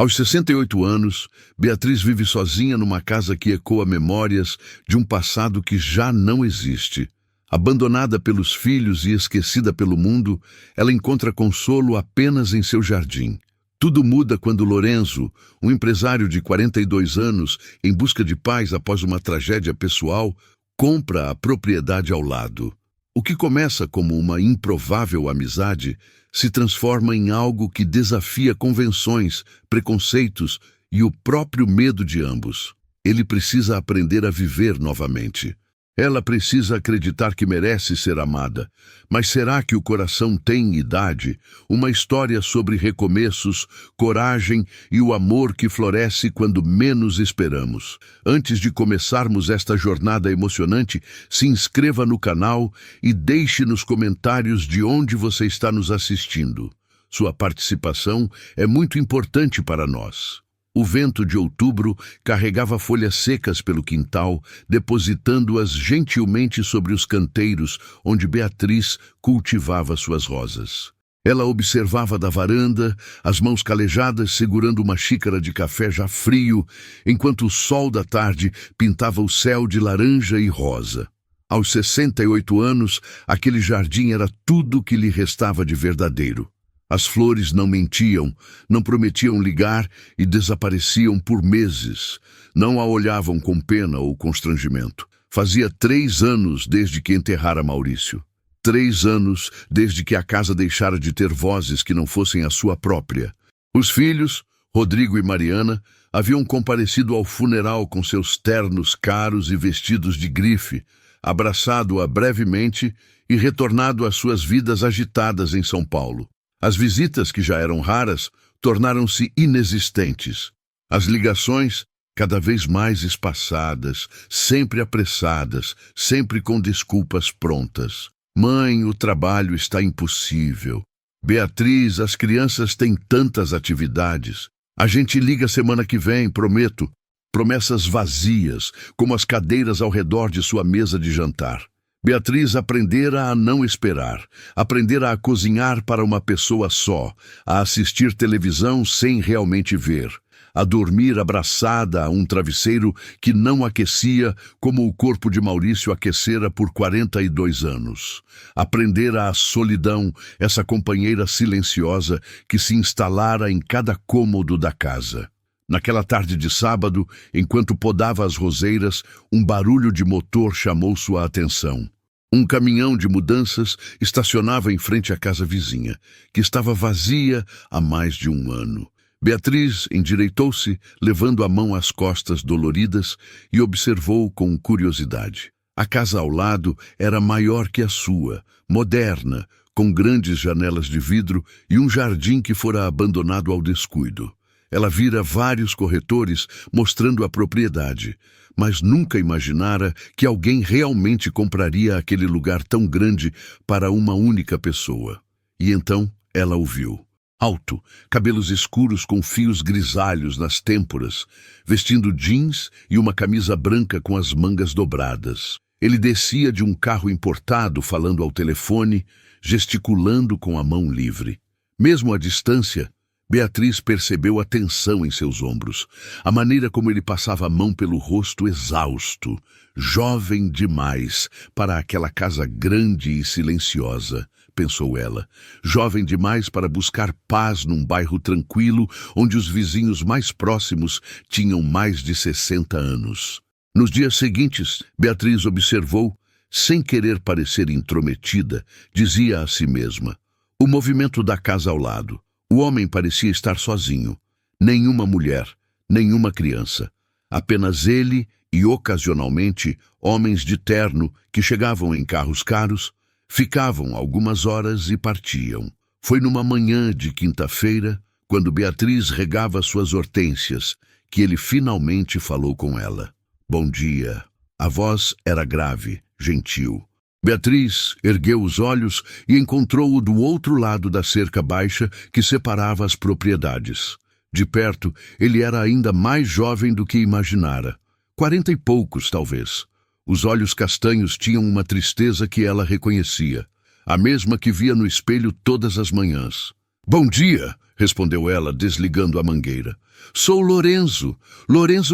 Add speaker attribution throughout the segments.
Speaker 1: Aos 68 anos, Beatriz vive sozinha numa casa que ecoa memórias de um passado que já não existe. Abandonada pelos filhos e esquecida pelo mundo, ela encontra consolo apenas em seu jardim. Tudo muda quando Lorenzo, um empresário de 42 anos, em busca de paz após uma tragédia pessoal, compra a propriedade ao lado. O que começa como uma improvável amizade se transforma em algo que desafia convenções, preconceitos e o próprio medo de ambos. Ele precisa aprender a viver novamente. Ela precisa acreditar que merece ser amada. Mas será que o coração tem idade? Uma história sobre recomeços, coragem e o amor que floresce quando menos esperamos. Antes de começarmos esta jornada emocionante, se inscreva no canal e deixe nos comentários de onde você está nos assistindo. Sua participação é muito importante para nós. O vento de outubro carregava folhas secas pelo quintal, depositando-as gentilmente sobre os canteiros onde Beatriz cultivava suas rosas. Ela observava da varanda, as mãos calejadas segurando uma xícara de café já frio, enquanto o sol da tarde pintava o céu de laranja e rosa. Aos 68 anos, aquele jardim era tudo o que lhe restava de verdadeiro. As flores não mentiam, não prometiam ligar e desapareciam por meses. Não a olhavam com pena ou constrangimento. Fazia 3 anos desde que enterrara Maurício. 3 anos desde que a casa deixara de ter vozes que não fossem a sua própria. Os filhos, Rodrigo e Mariana, haviam comparecido ao funeral com seus ternos caros e vestidos de grife, abraçado-a brevemente e retornado às suas vidas agitadas em São Paulo. As visitas, que já eram raras, tornaram-se inexistentes. As ligações, cada vez mais espaçadas, sempre apressadas, sempre com desculpas prontas. Mãe, o trabalho está impossível. Beatriz, as crianças têm tantas atividades. A gente liga semana que vem, prometo. Promessas vazias, como as cadeiras ao redor de sua mesa de jantar. Beatriz aprendera a não esperar, aprendera a cozinhar para uma pessoa só, a assistir televisão sem realmente ver, a dormir abraçada a um travesseiro que não aquecia como o corpo de Maurício aquecera por 42 anos. Aprendera a solidão, essa companheira silenciosa que se instalara em cada cômodo da casa. Naquela tarde de sábado, enquanto podava as roseiras, um barulho de motor chamou sua atenção. Um caminhão de mudanças estacionava em frente à casa vizinha, que estava vazia há mais de 1 ano. Beatriz endireitou-se, levando a mão às costas doloridas, e observou com curiosidade. A casa ao lado era maior que a sua, moderna, com grandes janelas de vidro e um jardim que fora abandonado ao descuido. Ela vira vários corretores mostrando a propriedade, mas nunca imaginara que alguém realmente compraria aquele lugar tão grande para uma única pessoa. E então ela o viu. Alto, cabelos escuros com fios grisalhos nas têmporas, vestindo jeans e uma camisa branca com as mangas dobradas. Ele descia de um carro importado falando ao telefone, gesticulando com a mão livre. Mesmo à distância, Beatriz percebeu a tensão em seus ombros, a maneira como ele passava a mão pelo rosto exausto, jovem demais para aquela casa grande e silenciosa, pensou ela, jovem demais para buscar paz num bairro tranquilo onde os vizinhos mais próximos tinham mais de 60 anos. Nos dias seguintes, Beatriz observou, sem querer parecer intrometida, dizia a si mesma, o movimento da casa ao lado. O homem parecia estar sozinho. Nenhuma mulher, nenhuma criança. Apenas ele e, ocasionalmente, homens de terno que chegavam em carros caros, ficavam algumas horas e partiam. Foi numa manhã de quinta-feira, quando Beatriz regava suas hortênsias, que ele finalmente falou com ela. Bom dia. A voz era grave, gentil. Beatriz ergueu os olhos e encontrou-o do outro lado da cerca baixa que separava as propriedades. De perto, ele era ainda mais jovem do que imaginara. 40 e poucos, talvez. Os olhos castanhos tinham uma tristeza que ela reconhecia, a mesma que via no espelho todas as manhãs. Bom dia, respondeu ela, desligando a mangueira. Sou Lorenzo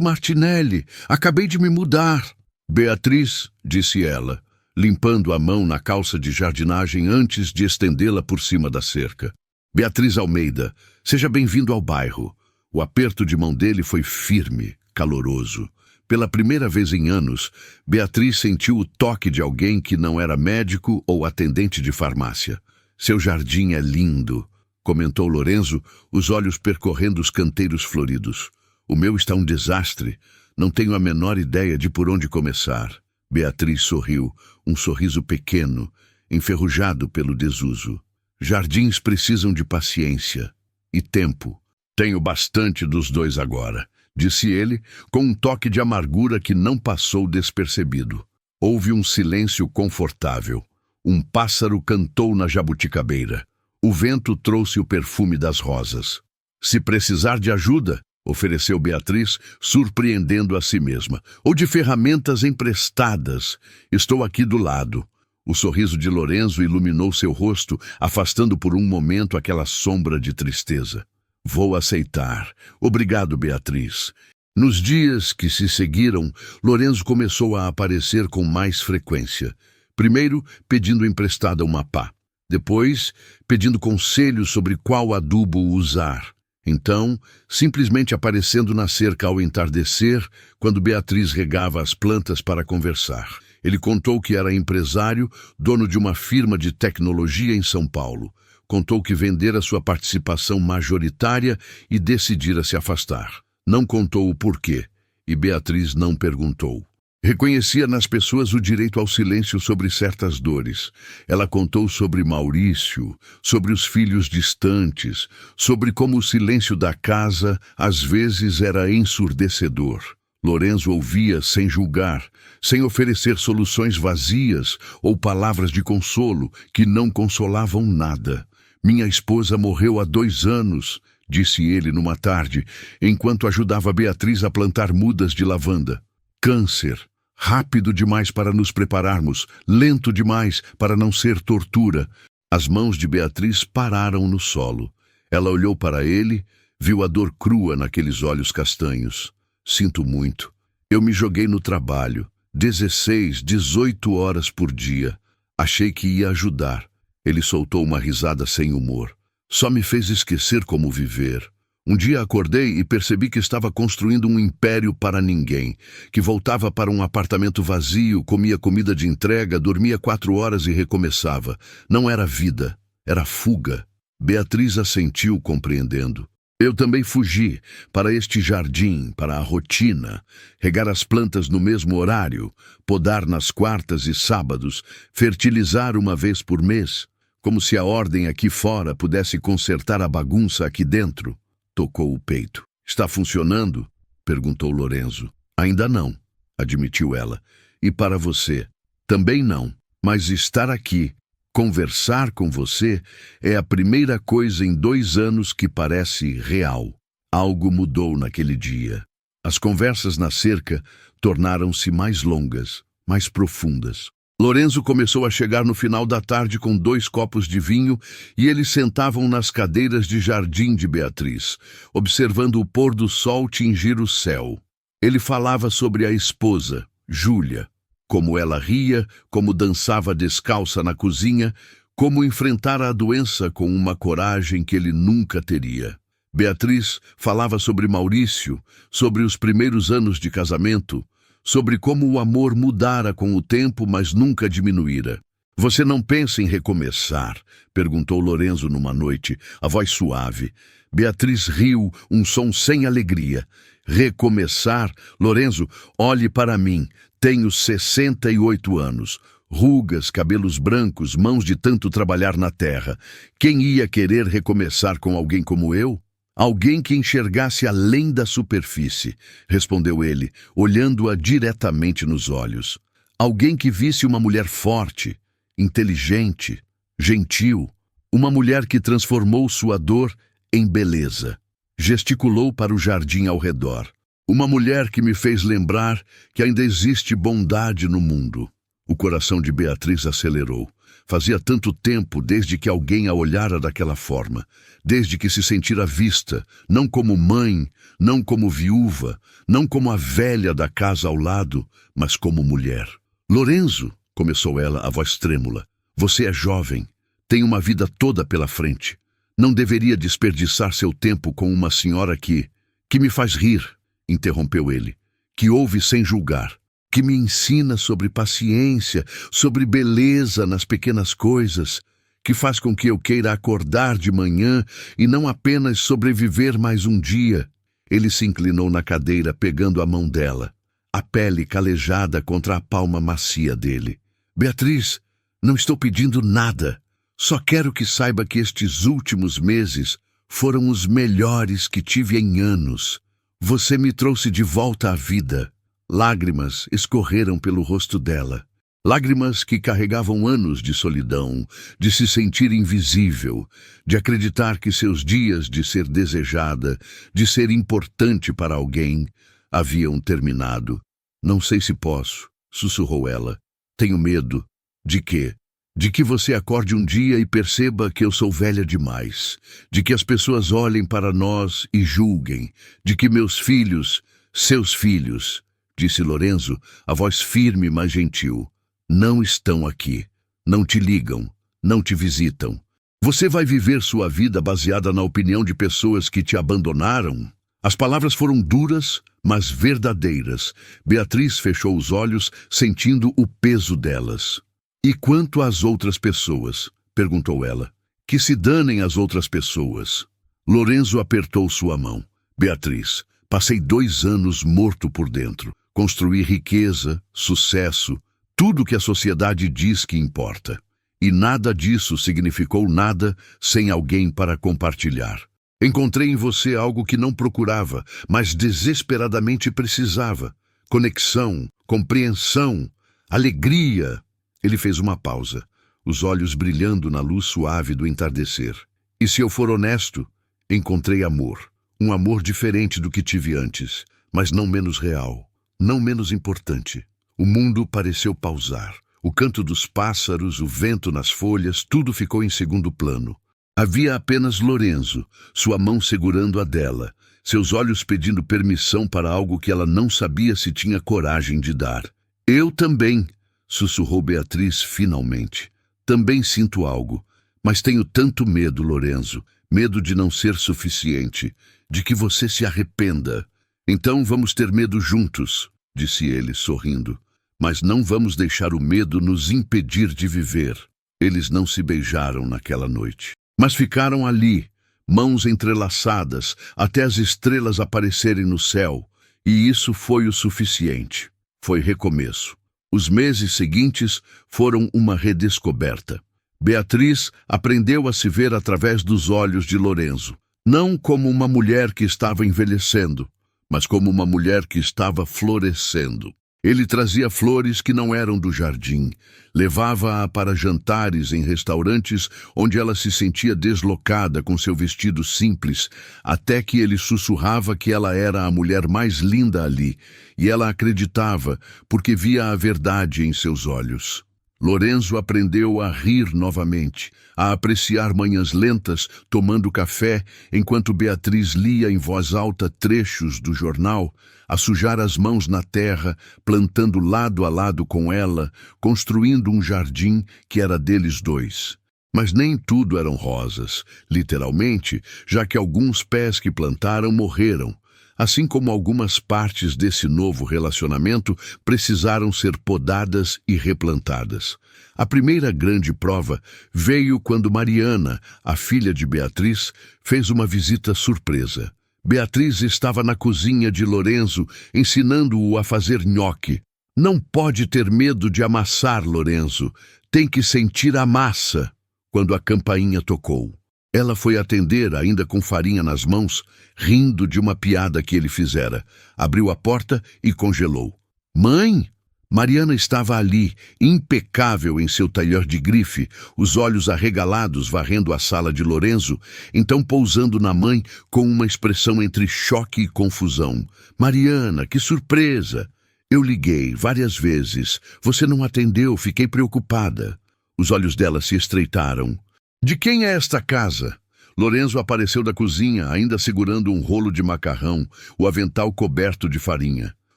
Speaker 1: Martinelli. Acabei de me mudar. Beatriz, disse ela, limpando a mão na calça de jardinagem antes de estendê-la por cima da cerca. Beatriz Almeida, seja bem-vindo ao bairro. O aperto de mão dele foi firme, caloroso. Pela primeira vez em anos, Beatriz sentiu o toque de alguém que não era médico ou atendente de farmácia. Seu jardim é lindo, comentou Lorenzo, os olhos percorrendo os canteiros floridos. O meu está um desastre. Não tenho a menor ideia de por onde começar. Beatriz sorriu, um sorriso pequeno, enferrujado pelo desuso. Jardins precisam de paciência e tempo. Tenho bastante dos dois agora, disse ele, com um toque de amargura que não passou despercebido. Houve um silêncio confortável. Um pássaro cantou na jabuticabeira. O vento trouxe o perfume das rosas. Se precisar de ajuda, ofereceu Beatriz, surpreendendo a si mesma, ou de ferramentas emprestadas, estou aqui do lado. O sorriso de Lorenzo iluminou seu rosto, afastando por um momento aquela sombra de tristeza. Vou aceitar. Obrigado, Beatriz. Nos dias que se seguiram, Lorenzo começou a aparecer com mais frequência. Primeiro, pedindo emprestada uma pá. Depois, pedindo conselhos sobre qual adubo usar. Então, simplesmente aparecendo na cerca ao entardecer, quando Beatriz regava as plantas para conversar. Ele contou que era empresário, dono de uma firma de tecnologia em São Paulo. Contou que vendera sua participação majoritária e decidira se afastar. Não contou o porquê, e Beatriz não perguntou. Reconhecia nas pessoas o direito ao silêncio sobre certas dores. Ela contou sobre Maurício, sobre os filhos distantes, sobre como o silêncio da casa às vezes era ensurdecedor. Lorenzo ouvia sem julgar, sem oferecer soluções vazias ou palavras de consolo que não consolavam nada. Minha esposa morreu há 2 anos, disse ele numa tarde, enquanto ajudava Beatriz a plantar mudas de lavanda. Câncer. Rápido demais para nos prepararmos, lento demais para não ser tortura. As mãos de Beatriz pararam no solo. Ela olhou para ele, viu a dor crua naqueles olhos castanhos. Sinto muito. Eu me joguei no trabalho, 16, 18 horas por dia. Achei que ia ajudar. Ele soltou uma risada sem humor. Só me fez esquecer como viver. Um dia acordei e percebi que estava construindo um império para ninguém, que voltava para um apartamento vazio, comia comida de entrega, dormia 4 horas e recomeçava. Não era vida, era fuga. Beatriz assentiu, compreendendo. Eu também fugi para este jardim, para a rotina, regar as plantas no mesmo horário, podar nas quartas e sábados, fertilizar uma vez por mês, como se a ordem aqui fora pudesse consertar a bagunça aqui dentro. Tocou o peito. Está funcionando? Perguntou Lorenzo. Ainda não, admitiu ela. E para você? Também não. Mas estar aqui, conversar com você, é a primeira coisa em 2 anos que parece real. Algo mudou naquele dia. As conversas na cerca tornaram-se mais longas, mais profundas. Lorenzo começou a chegar no final da tarde com 2 copos de vinho e eles sentavam nas cadeiras de jardim de Beatriz, observando o pôr do sol tingir o céu. Ele falava sobre a esposa, Júlia, como ela ria, como dançava descalça na cozinha, como enfrentara a doença com uma coragem que ele nunca teria. Beatriz falava sobre Maurício, sobre os primeiros anos de casamento, sobre como o amor mudara com o tempo, mas nunca diminuíra. Você não pensa em recomeçar? Perguntou Lorenzo numa noite, a voz suave. Beatriz riu, um som sem alegria. Recomeçar? Lorenzo, olhe para mim. Tenho 68 anos. Rugas, cabelos brancos, mãos de tanto trabalhar na terra. Quem ia querer recomeçar com alguém como eu? Alguém que enxergasse além da superfície, respondeu ele, olhando-a diretamente nos olhos. Alguém que visse uma mulher forte, inteligente, gentil, uma mulher que transformou sua dor em beleza. Gesticulou para o jardim ao redor. Uma mulher que me fez lembrar que ainda existe bondade no mundo. O coração de Beatriz acelerou. Fazia tanto tempo desde que alguém a olhara daquela forma, desde que se sentira vista, não como mãe, não como viúva, não como a velha da casa ao lado, mas como mulher. Lorenzo, começou ela, a voz trêmula, você é jovem, tem uma vida toda pela frente. Não deveria desperdiçar seu tempo com uma senhora que me faz rir, interrompeu ele, que ouve sem julgar, que me ensina sobre paciência, sobre beleza nas pequenas coisas, que faz com que eu queira acordar de manhã e não apenas sobreviver mais um dia. Ele se inclinou na cadeira, pegando a mão dela, a pele calejada contra a palma macia dele. Beatriz, não estou pedindo nada. Só quero que saiba que estes últimos meses foram os melhores que tive em anos. Você me trouxe de volta à vida. Lágrimas escorreram pelo rosto dela. Lágrimas que carregavam anos de solidão, de se sentir invisível, de acreditar que seus dias de ser desejada, de ser importante para alguém, haviam terminado. Não sei se posso, sussurrou ela. Tenho medo. De quê? De que você acorde um dia e perceba que eu sou velha demais, de que as pessoas olhem para nós e julguem, de que meus filhos, seus filhos, disse Lorenzo, a voz firme mas gentil, não estão aqui, não te ligam, não te visitam. Você vai viver sua vida baseada na opinião de pessoas que te abandonaram? As palavras foram duras, mas verdadeiras. Beatriz fechou os olhos, sentindo o peso delas. E quanto às outras pessoas? Perguntou ela. Que se danem as outras pessoas. Lorenzo apertou sua mão. Beatriz, passei 2 anos morto por dentro. Construí riqueza, sucesso, tudo que a sociedade diz que importa. E nada disso significou nada sem alguém para compartilhar. Encontrei em você algo que não procurava, mas desesperadamente precisava. Conexão, compreensão, alegria. Ele fez uma pausa, os olhos brilhando na luz suave do entardecer. E se eu for honesto, encontrei amor. Um amor diferente do que tive antes, mas não menos real, não menos importante. O mundo pareceu pausar. O canto dos pássaros, o vento nas folhas, tudo ficou em segundo plano. Havia apenas Lorenzo, sua mão segurando a dela, seus olhos pedindo permissão para algo que ela não sabia se tinha coragem de dar. Eu também, sussurrou Beatriz finalmente. Também sinto algo, mas tenho tanto medo, Lorenzo, medo de não ser suficiente, de que você se arrependa. Então vamos ter medo juntos, disse ele, sorrindo. Mas não vamos deixar o medo nos impedir de viver. Eles não se beijaram naquela noite, mas ficaram ali, mãos entrelaçadas, até as estrelas aparecerem no céu, e isso foi o suficiente. Foi recomeço. Os meses seguintes foram uma redescoberta. Beatriz aprendeu a se ver através dos olhos de Lorenzo, não como uma mulher que estava envelhecendo, mas como uma mulher que estava florescendo. Ele trazia flores que não eram do jardim, levava-a para jantares em restaurantes onde ela se sentia deslocada com seu vestido simples, até que ele sussurrava que ela era a mulher mais linda ali, e ela acreditava porque via a verdade em seus olhos. Lorenzo aprendeu a rir novamente, a apreciar manhãs lentas, tomando café, enquanto Beatriz lia em voz alta trechos do jornal, a sujar as mãos na terra, plantando lado a lado com ela, construindo um jardim que era deles dois. Mas nem tudo eram rosas, literalmente, já que alguns pés que plantaram morreram, assim como algumas partes desse novo relacionamento precisaram ser podadas e replantadas. A primeira grande prova veio quando Mariana, a filha de Beatriz, fez uma visita surpresa. Beatriz estava na cozinha de Lorenzo, ensinando-o a fazer nhoque. Não pode ter medo de amassar, Lorenzo. Tem que sentir a massa. Quando a campainha tocou, ela foi atender, ainda com farinha nas mãos, rindo de uma piada que ele fizera. Abriu a porta e congelou. Mãe! Mariana estava ali, impecável em seu tailleur de grife, os olhos arregalados varrendo a sala de Lorenzo, então pousando na mãe com uma expressão entre choque e confusão. Mariana, que surpresa! Eu liguei várias vezes. Você não atendeu, fiquei preocupada. Os olhos dela se estreitaram. De quem é esta casa? Lorenzo apareceu da cozinha, ainda segurando um rolo de macarrão, o avental coberto de farinha.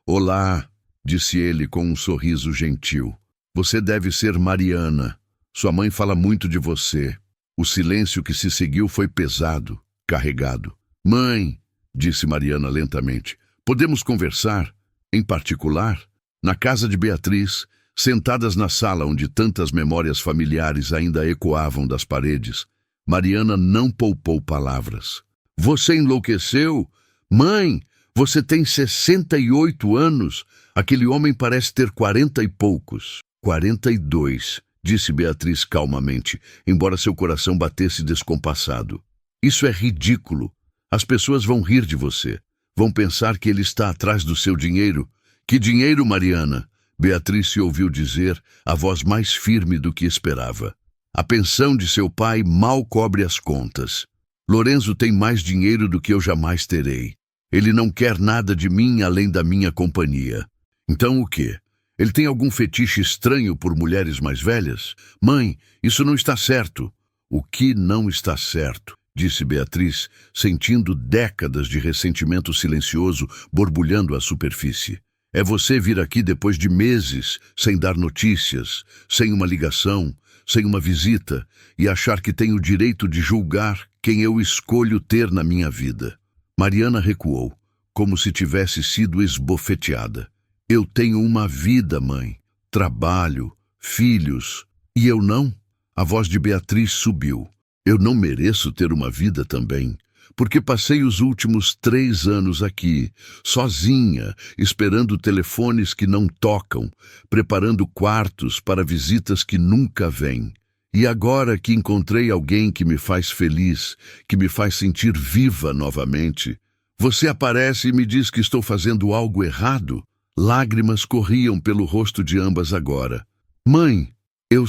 Speaker 1: Olá, disse ele com um sorriso gentil. Você deve ser Mariana. Sua mãe fala muito de você. O silêncio que se seguiu foi pesado, carregado. Mãe, disse Mariana lentamente, podemos conversar? Em particular, na casa de Beatriz, sentadas na sala onde tantas memórias familiares ainda ecoavam das paredes, Mariana não poupou palavras. Você enlouqueceu? Mãe, você tem 68 anos. Aquele homem parece ter 40 e poucos. 42, disse Beatriz calmamente, embora seu coração batesse descompassado. Isso é ridículo. As pessoas vão rir de você. Vão pensar que ele está atrás do seu dinheiro. Que dinheiro, Mariana? Beatriz se ouviu dizer, a voz mais firme do que esperava. A pensão de seu pai mal cobre as contas. Lorenzo tem mais dinheiro do que eu jamais terei. Ele não quer nada de mim além da minha companhia. Então o quê? Ele tem algum fetiche estranho por mulheres mais velhas? Mãe, isso não está certo. O que não está certo? Disse Beatriz, sentindo décadas de ressentimento silencioso borbulhando à superfície. É você vir aqui depois de meses, sem dar notícias, sem uma ligação, sem uma visita, e achar que tem o direito de julgar quem eu escolho ter na minha vida. Mariana recuou, como se tivesse sido esbofeteada. Eu tenho uma vida, mãe. Trabalho, filhos. E eu não? A voz de Beatriz subiu. Eu não mereço ter uma vida também, porque passei os últimos 3 anos aqui, sozinha, esperando telefones que não tocam, preparando quartos para visitas que nunca vêm. E agora que encontrei alguém que me faz feliz, que me faz sentir viva novamente, você aparece e me diz que estou fazendo algo errado? Lágrimas corriam pelo rosto de ambas agora. Mãe, eu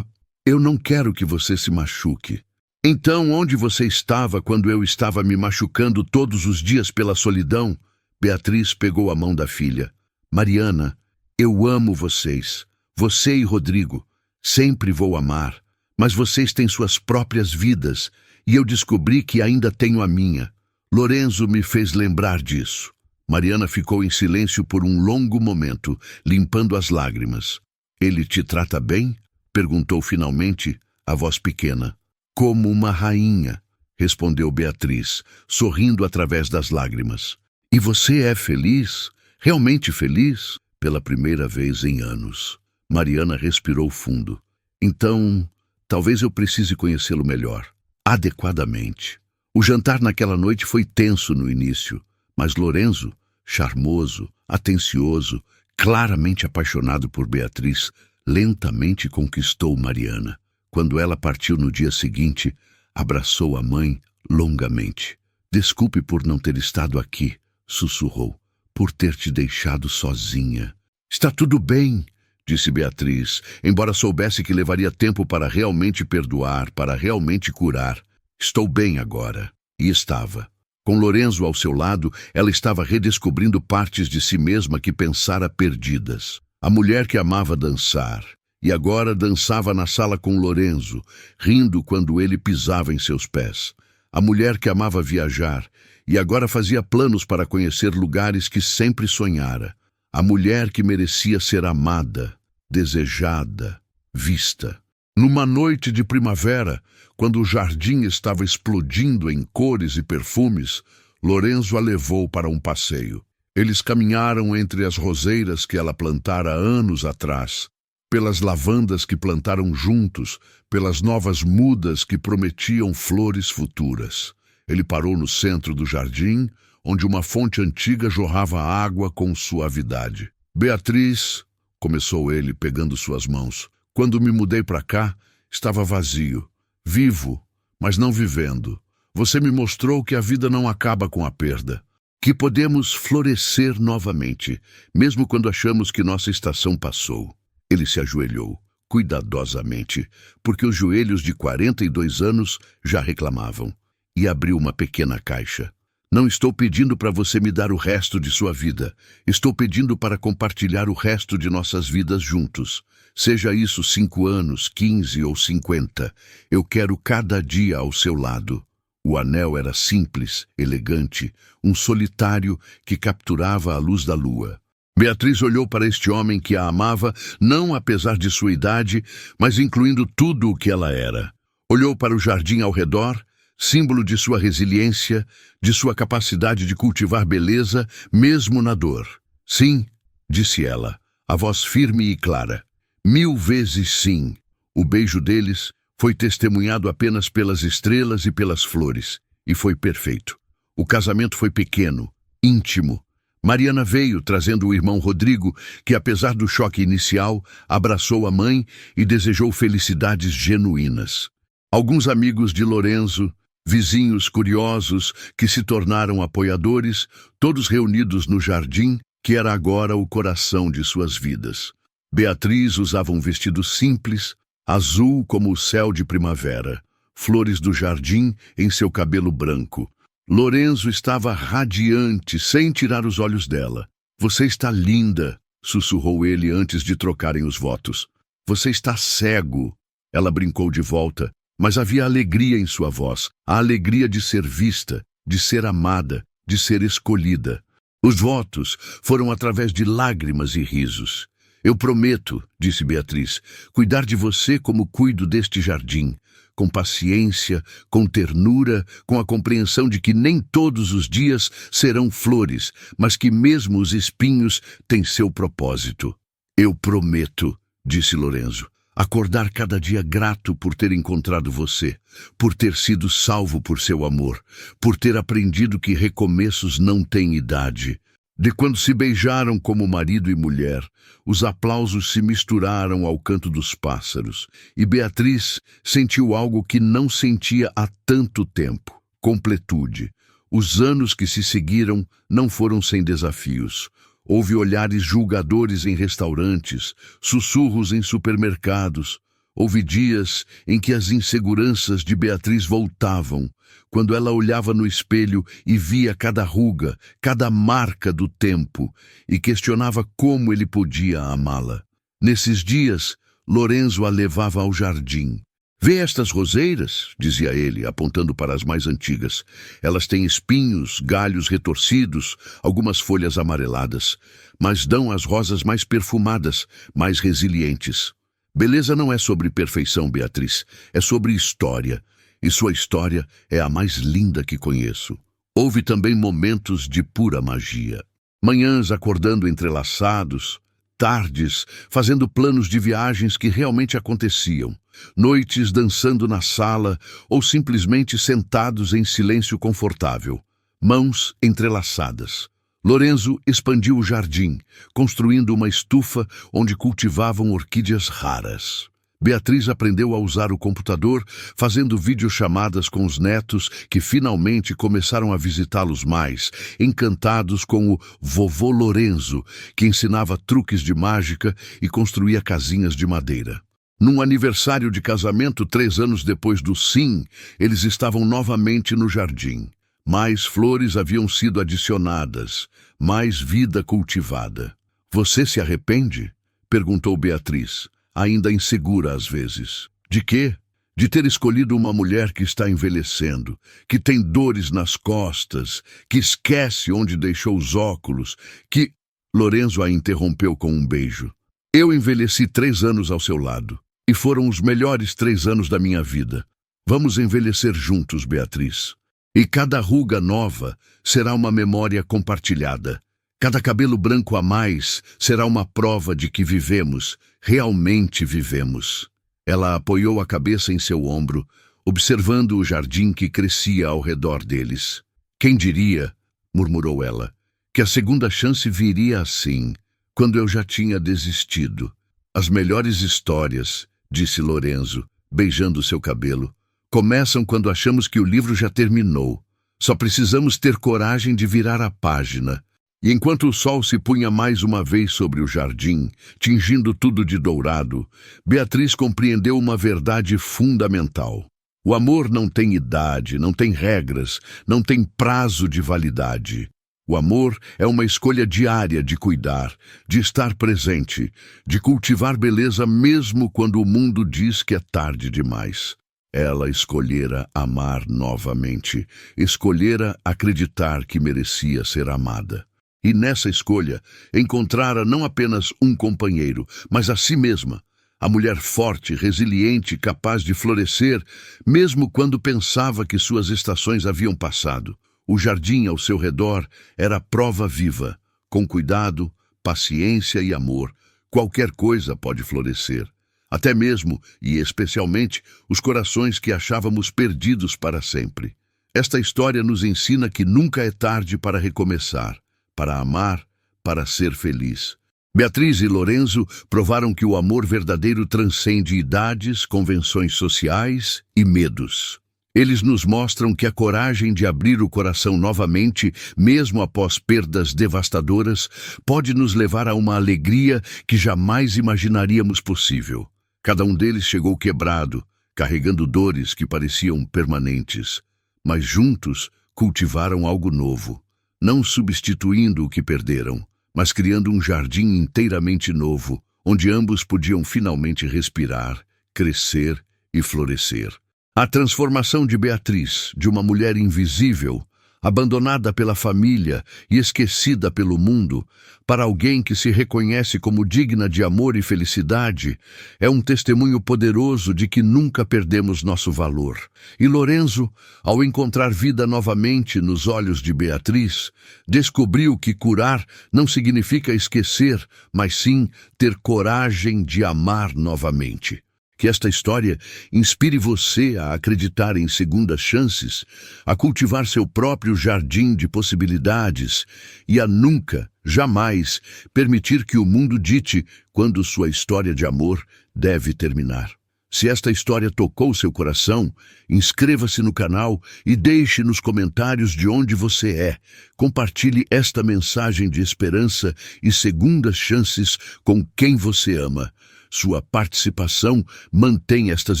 Speaker 1: não quero que você se machuque. Então, onde você estava quando eu estava me machucando todos os dias pela solidão? Beatriz pegou a mão da filha. Mariana, eu amo vocês. Você e Rodrigo. Sempre vou amar. Mas vocês têm suas próprias vidas. E eu descobri que ainda tenho a minha. Lorenzo me fez lembrar disso. Mariana ficou em silêncio por um longo momento, limpando as lágrimas. Ele te trata bem? Perguntou finalmente, a voz pequena. Como uma rainha, respondeu Beatriz, sorrindo através das lágrimas. E você é feliz? Realmente feliz? Pela primeira vez em anos. Mariana respirou fundo. Então, talvez eu precise conhecê-lo melhor, adequadamente. O jantar naquela noite foi tenso no início, mas Lorenzo, charmoso, atencioso, claramente apaixonado por Beatriz, lentamente conquistou Mariana. Quando ela partiu no dia seguinte, abraçou a mãe longamente. Desculpe por não ter estado aqui, sussurrou, por ter te deixado sozinha. Está tudo bem, disse Beatriz, embora soubesse que levaria tempo para realmente perdoar, para realmente curar. Estou bem agora. E estava. Com Lorenzo ao seu lado, ela estava redescobrindo partes de si mesma que pensara perdidas. A mulher que amava dançar. E agora dançava na sala com Lorenzo, rindo quando ele pisava em seus pés. A mulher que amava viajar, e agora fazia planos para conhecer lugares que sempre sonhara. A mulher que merecia ser amada, desejada, vista. Numa noite de primavera, quando o jardim estava explodindo em cores e perfumes, Lorenzo a levou para um passeio. Eles caminharam entre as roseiras que ela plantara anos atrás, pelas lavandas que plantaram juntos, pelas novas mudas que prometiam flores futuras. Ele parou no centro do jardim, onde uma fonte antiga jorrava água com suavidade. Beatriz, começou ele, pegando suas mãos, quando me mudei para cá, estava vazio, vivo, mas não vivendo. Você me mostrou que a vida não acaba com a perda, que podemos florescer novamente, mesmo quando achamos que nossa estação passou. Ele se ajoelhou, cuidadosamente, porque os joelhos de 42 anos já reclamavam, e abriu uma pequena caixa. Não estou pedindo para você me dar o resto de sua vida. Estou pedindo para compartilhar o resto de nossas vidas juntos. Seja isso 5 anos, 15 ou 50. Eu quero cada dia ao seu lado. O anel era simples, elegante, um solitário que capturava a luz da lua. Beatriz olhou para este homem que a amava, não apesar de sua idade, mas incluindo tudo o que ela era. Olhou para o jardim ao redor, símbolo de sua resiliência, de sua capacidade de cultivar beleza, mesmo na dor. Sim, disse ela, a voz firme e clara. 1000 vezes sim. O beijo deles foi testemunhado apenas pelas estrelas e pelas flores, e foi perfeito. O casamento foi pequeno, íntimo. Mariana veio trazendo o irmão Rodrigo, que apesar do choque inicial, abraçou a mãe e desejou felicidades genuínas. Alguns amigos de Lorenzo, vizinhos curiosos que se tornaram apoiadores, todos reunidos no jardim, que era agora o coração de suas vidas. Beatriz usava um vestido simples, azul como o céu de primavera, flores do jardim em seu cabelo branco. Lorenzo estava radiante, sem tirar os olhos dela. Você está linda, sussurrou ele antes de trocarem os votos. Você está cego, ela brincou de volta, mas havia alegria em sua voz, a alegria de ser vista, de ser amada, de ser escolhida. Os votos foram através de lágrimas e risos. Eu prometo, disse Beatriz, cuidar de você como cuido deste jardim, com paciência, com ternura, com a compreensão de que nem todos os dias serão flores, mas que mesmo os espinhos têm seu propósito. Eu prometo, disse Lorenzo, acordar cada dia grato por ter encontrado você, por ter sido salvo por seu amor, por ter aprendido que recomeços não têm idade. De quando se beijaram como marido e mulher, os aplausos se misturaram ao canto dos pássaros, e Beatriz sentiu algo que não sentia há tanto tempo, completude. Os anos que se seguiram não foram sem desafios. Houve olhares julgadores em restaurantes, sussurros em supermercados. Houve dias em que as inseguranças de Beatriz voltavam, quando ela olhava no espelho e via cada ruga, cada marca do tempo, e questionava como ele podia amá-la. Nesses dias, Lorenzo a levava ao jardim. Vê estas roseiras, dizia ele, apontando para as mais antigas. Elas têm espinhos, galhos retorcidos, algumas folhas amareladas, mas dão as rosas mais perfumadas, mais resilientes. Beleza não é sobre perfeição, Beatriz, é sobre história, e sua história é a mais linda que conheço. Houve também momentos de pura magia. Manhãs acordando entrelaçados, tardes fazendo planos de viagens que realmente aconteciam, noites dançando na sala ou simplesmente sentados em silêncio confortável, mãos entrelaçadas. Lorenzo expandiu o jardim, construindo uma estufa onde cultivavam orquídeas raras. Beatriz aprendeu a usar o computador, fazendo videochamadas com os netos que finalmente começaram a visitá-los mais, encantados com o vovô Lorenzo, que ensinava truques de mágica e construía casinhas de madeira. Num aniversário de casamento 3 anos depois do sim, eles estavam novamente no jardim. Mais flores haviam sido adicionadas, mais vida cultivada. Você se arrepende? Perguntou Beatriz, ainda insegura às vezes. De quê? De ter escolhido uma mulher que está envelhecendo, que tem dores nas costas, que esquece onde deixou os óculos, que... Lorenzo a interrompeu com um beijo. Eu envelheci 3 anos ao seu lado, e foram os melhores 3 anos da minha vida. Vamos envelhecer juntos, Beatriz. E cada ruga nova será uma memória compartilhada. Cada cabelo branco a mais será uma prova de que vivemos, realmente vivemos. Ela apoiou a cabeça em seu ombro, observando o jardim que crescia ao redor deles. Quem diria, murmurou ela, que a segunda chance viria assim, quando eu já tinha desistido. As melhores histórias, disse Lorenzo, beijando seu cabelo, começam quando achamos que o livro já terminou. Só precisamos ter coragem de virar a página. E enquanto o sol se punha mais uma vez sobre o jardim, tingindo tudo de dourado, Beatriz compreendeu uma verdade fundamental. O amor não tem idade, não tem regras, não tem prazo de validade. O amor é uma escolha diária de cuidar, de estar presente, de cultivar beleza mesmo quando o mundo diz que é tarde demais. Ela escolhera amar novamente, escolhera acreditar que merecia ser amada. E nessa escolha encontrara não apenas um companheiro, mas a si mesma, a mulher forte, resiliente, capaz de florescer, mesmo quando pensava que suas estações haviam passado. O jardim ao seu redor era prova viva. Com cuidado, paciência e amor, qualquer coisa pode florescer. Até mesmo, e especialmente, os corações que achávamos perdidos para sempre. Esta história nos ensina que nunca é tarde para recomeçar, para amar, para ser feliz. Beatriz e Lorenzo provaram que o amor verdadeiro transcende idades, convenções sociais e medos. Eles nos mostram que a coragem de abrir o coração novamente, mesmo após perdas devastadoras, pode nos levar a uma alegria que jamais imaginaríamos possível. Cada um deles chegou quebrado, carregando dores que pareciam permanentes, mas juntos cultivaram algo novo, não substituindo o que perderam, mas criando um jardim inteiramente novo, onde ambos podiam finalmente respirar, crescer e florescer. A transformação de Beatriz, de uma mulher invisível, abandonada pela família e esquecida pelo mundo, para alguém que se reconhece como digna de amor e felicidade, é um testemunho poderoso de que nunca perdemos nosso valor. E Lorenzo, ao encontrar vida novamente nos olhos de Beatriz, descobriu que curar não significa esquecer, mas sim ter coragem de amar novamente. Que esta história inspire você a acreditar em segundas chances, a cultivar seu próprio jardim de possibilidades e a nunca, jamais, permitir que o mundo dite quando sua história de amor deve terminar. Se esta história tocou seu coração, inscreva-se no canal e deixe nos comentários de onde você é. Compartilhe esta mensagem de esperança e segundas chances com quem você ama. Sua participação mantém estas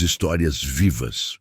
Speaker 1: histórias vivas.